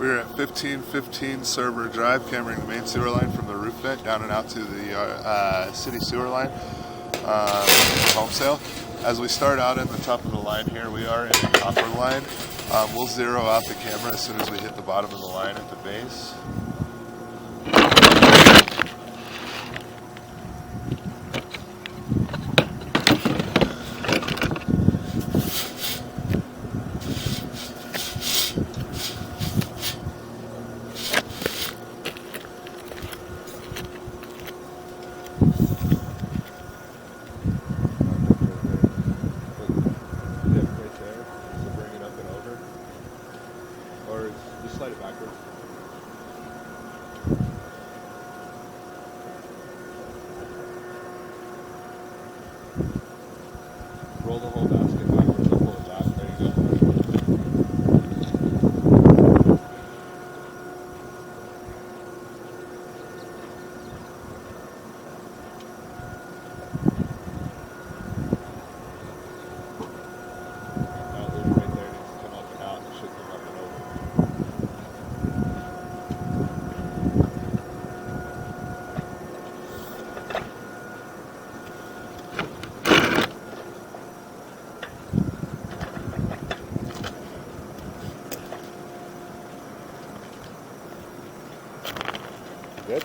We're at 1515 Server Drive, cameraing the main sewer line from the roof vent down and out to the city sewer line for home sale. As we start out in the top of the line here, we are in the copper line. We'll zero out the camera as soon as we hit the bottom of the line at the base. Or just slide it backwards. Roll the whole basket backwards and pull it back. There you go. That loop right there needs to come up and out. It should come up and over. Good.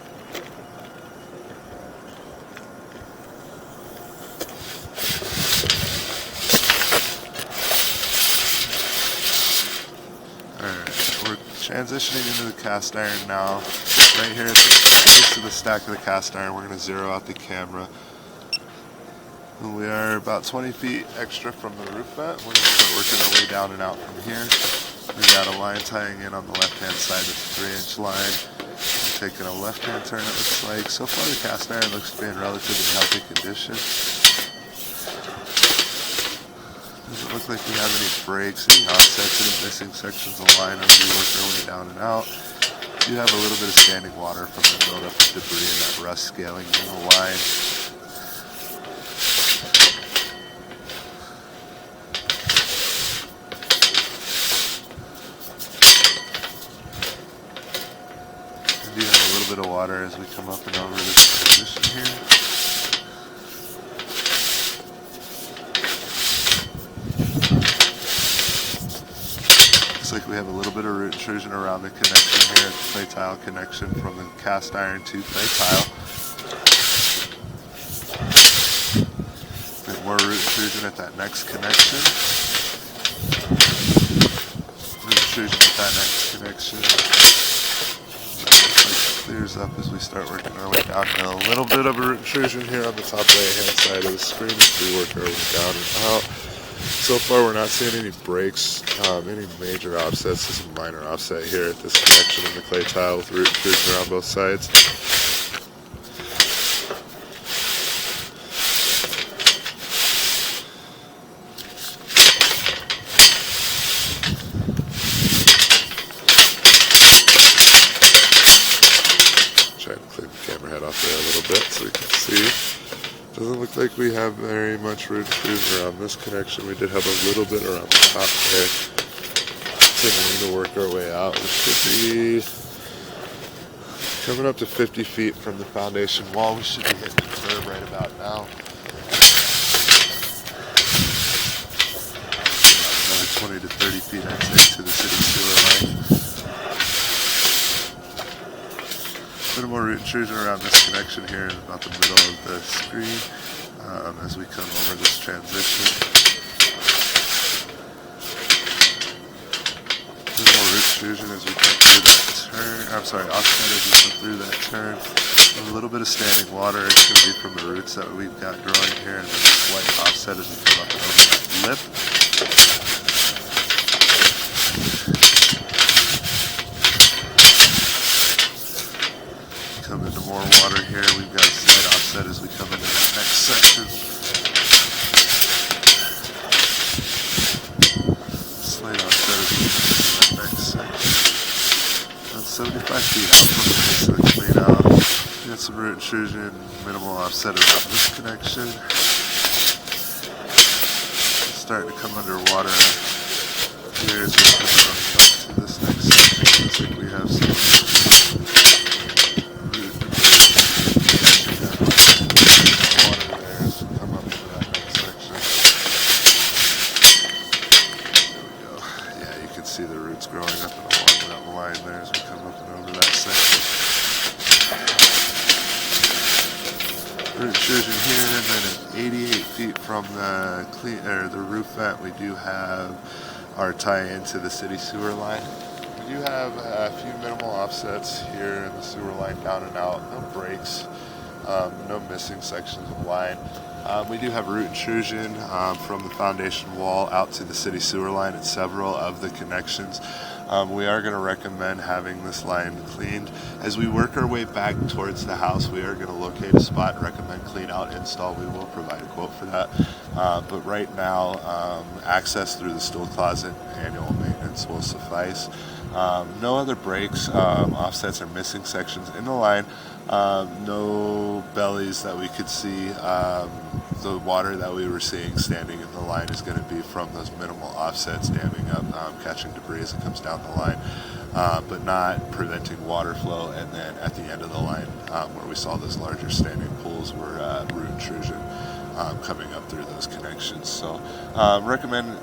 Alright, we're transitioning into the cast iron now. Right here at the base of the stack of the cast iron, we're going to zero out the camera. And we are about 20 feet extra from the roof vent. We're going to start working our way down and out from here. We've got a line tying in on the left-hand side, that's a 3-inch line. We're taking a left-hand turn, it looks like. So far the cast iron looks to be in relatively healthy condition. Doesn't look like we have any breaks, any offsets, any missing sections of line as we work our way down and out. We do have a little bit of standing water from the buildup of debris and that rust scaling in the line. We do have a little bit of water as we come up and over this transition here. Looks like we have a little bit of root intrusion around the connection here at the clay tile connection from the cast iron to clay tile. Bit more root intrusion at that next connection. Root intrusion at that next connection. Clears up as we start working our way downhill. A little bit of a root intrusion here on the top right hand side of the screen as we work our way down and out. So far we're not seeing any breaks, any major offsets. Just a minor offset here at this connection in the clay tile with root intrusion around both sides. Try to clean the camera head off there a little bit so we can see. Doesn't look like we have very much root intrusion around this connection. We did have a little bit around the top there. Continuing to work our way out. We should be coming up to 50 feet from the foundation wall. We should be hitting the curb right about now. Another 20 to 30 feet, I'd say, to the city sewer line. A little more root intrusion around this connection here in about the middle of the screen as we come over this transition. A little more root intrusion as we come through that turn. I'm sorry, offset as we come through that turn. A little bit of standing water. It's going to be from the roots that we've got growing here, and a slight offset as we come up and over that lip. Come into more water here. We've got a slight offset as we come into that next section. Slight offset as we come into that next section. About 75 feet out from the base of the clean out. We got some root intrusion, minimal offset around this connection. Starting to come underwater here as we come to this next section. can see the roots growing up and along that line there as we come up and over that section. Root intrusion here, and then at 88 feet from the roof vent, we do have our tie-in to the city sewer line. We do have a few minimal offsets here in the sewer line, down and out, no breaks, no missing sections of line. We do have root intrusion from the foundation wall out to the city sewer line at several of the connections. We are going to recommend having this line cleaned. As we work our way back towards the house, we are going to locate a spot and recommend clean out install. We will provide a quote for that. But right now, access through the stool closet, annual maintenance will suffice. No other breaks, offsets, or missing sections in the line. No bellies that we could see. The water that we were seeing standing in the line is going to be from those minimal offsets damming up, catching debris as it comes down the line, but not preventing water flow. And then at the end of the line, where we saw those larger standing pools, were root intrusion coming up through those connections. So recommend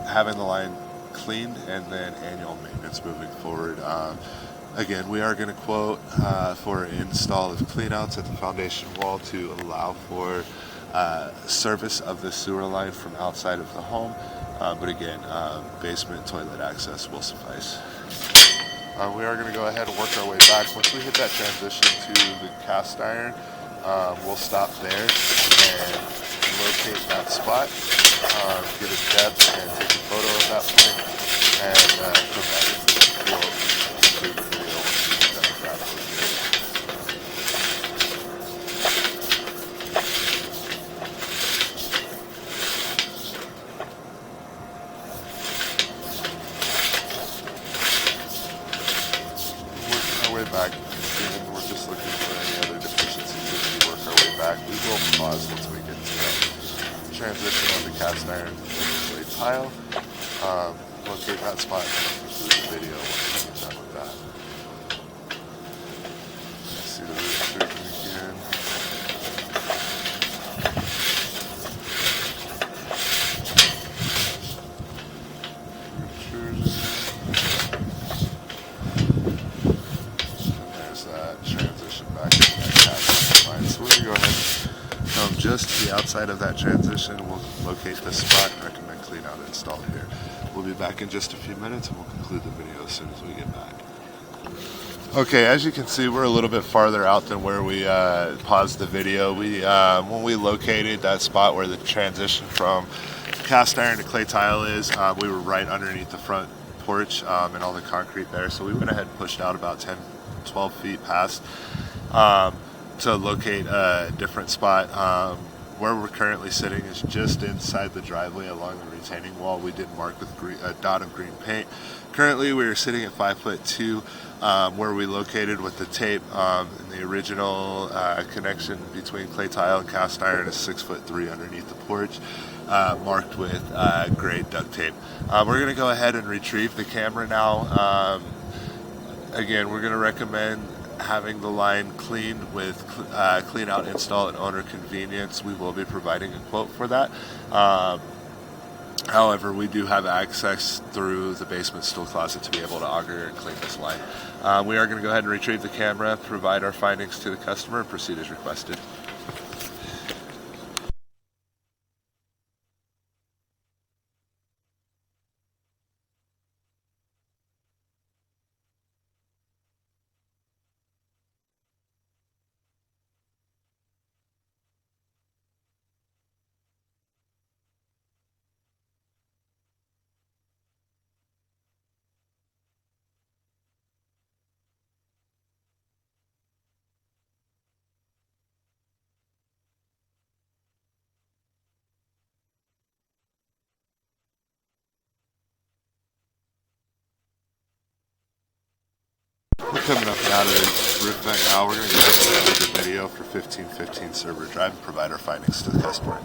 having the line cleaned and then annual maintenance moving forward. Again, we are going to quote for install of cleanouts at the foundation wall to allow for service of the sewer line from outside of the home. But again, basement toilet access will suffice. We are going to go ahead and work our way back. Once we hit that transition to the cast iron, we'll stop there and locate that spot, get a depth and take a photo of that point, and provide it to the quote. Way back, and we're just looking for any other deficiencies as we work our way back. We will pause once we get to that transition of the cast iron to the tile. Locate that spot and conclude the video once we're done with that. See the root intrusion again. Transition back into that cast line. So we're going to go ahead and just to the outside of that transition, we'll locate this spot and recommend clean out and install here. We'll be back in just a few minutes and we'll conclude the video as soon as we get back. Okay, as you can see, we're a little bit farther out than where we paused the video. When we located that spot where the transition from cast iron to clay tile is, we were right underneath the front porch and all the concrete there. So we went ahead and pushed out about 12 feet past to locate a different spot. Where we're currently sitting is just inside the driveway along the retaining wall. We did mark with a dot of green paint. Currently we are sitting at 5'2", where we located with the tape. And the original connection between clay tile and cast iron is 6'3" underneath the porch, marked with gray duct tape. We're going to go ahead and retrieve the camera now. Again, we're going to recommend having the line cleaned with clean out install and owner convenience. We will be providing a quote for that. However, we do have access through the basement stool closet to be able to auger and clean this line. We are going to go ahead and retrieve the camera, provide our findings to the customer, and proceed as requested. We're coming up and out of the roof vent now. We're going to go ahead and edit the video for 1515 Server Drive and provide our findings to the customer.